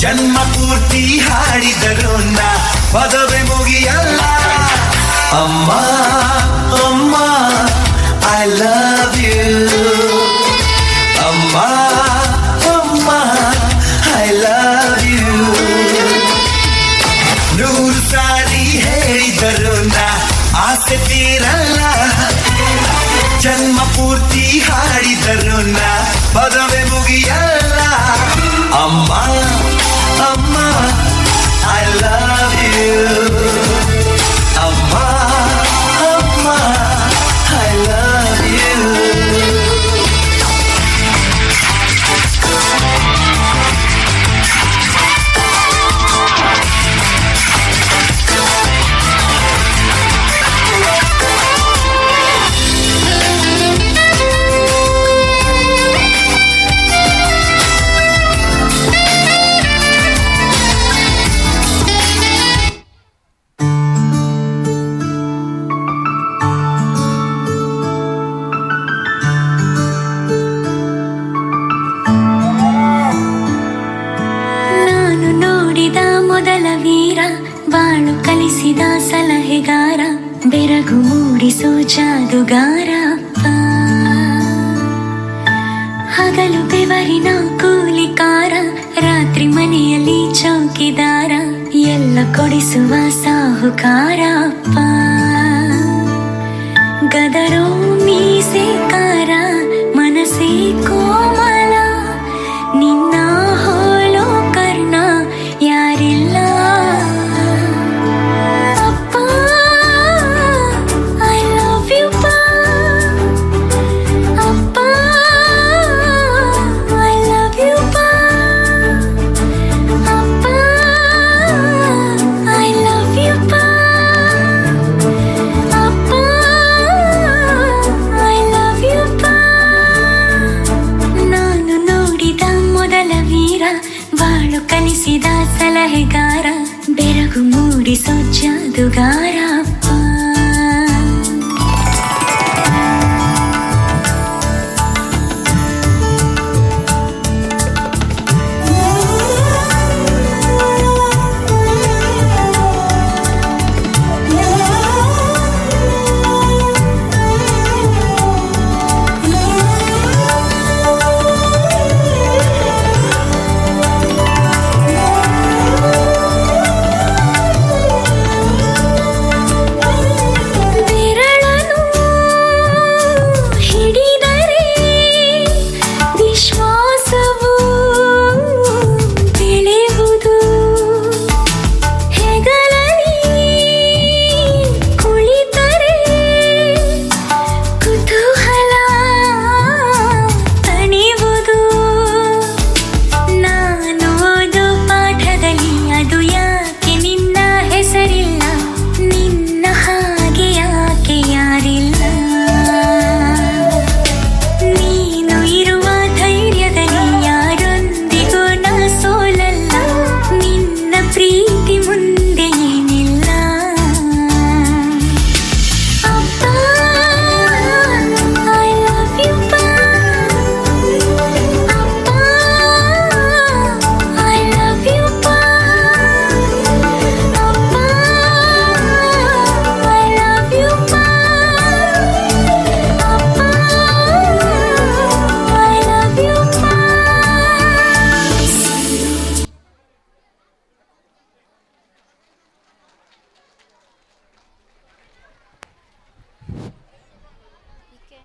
ಜನ್ಮ ಪೂರ್ತಿ ಹಾಡಿದರು ನಾ ಪದವೇ ಮುಗಿಯಲ್ಲ. ಅಮ್ಮ ಅಮ್ಮ ಐ ಲವ್ ಯು, ಅಮ್ಮ ಅಮ್ಮ ಐ ಲವ್ ಯು. 100 ಸಾರಿ ಹೇಳಿದರು ನಾ ಆಸೆ ತೀರಲ್ಲ. ಜನ್ಮ ಪೂರ್ತಿ ಹಾಡಿದರು ನಾ ಪದವೇ ಮುಗಿಯಲ್ಲ. ಅಮ್ಮ ಅಮ್ಮ ಐ ಲವ್ ಯು, ಅಮ್ಮ ಅಮ್ಮ ಐ ಲವ್ ಯು. ಮೊದಲ ವೀರ, ಬಾಳು ಕಲಿಸಿದ ಸಲಹೆಗಾರ, ಬೆರಗು ಮೂಡಿಸೋ ಜಾದುಗಾರ ಅಪ್ಪ. ಹಗಲು ಬೆವರಿನ ಕೂಲಿಕಾರ, ರಾತ್ರಿ ಮನೆಯಲ್ಲಿ ಚೌಕಿದಾರ, ಎಲ್ಲ ಕೊಡಿಸುವ ಸಾಹುಕಾರ ಅಪ್ಪ. ಗದರೋ ಮೀಸೆಕಾರ, ಮನಸ್ಸೇ ಕೋಮಲ, ನಿನ್ನ ಹೋಲೋ ಕರ್ಣ ಯಾರಿಲ್ಲ. ಅಪ್ಪ ಐ ಲವ್ ಯು ಪಾ, ಅಪ್ಪ ಐ ಲವ್ ಯು ಪಾ, ಅಪ್ಪ ಐ ಲವ್ ಯು ಪಾ, ಅಪ್ಪ ಐ ಲವ್ ಯು ಪಾ. ನಾನು ನೋಡಿದ ಮೊದಲ ವೀರ, ಬಾಳು ಕಲಿಸಿದ ಸಲಹೆಗಾರ, ಬೆರಗು ಮೂಡಿಸೋ ಜಾದುಗಾರ.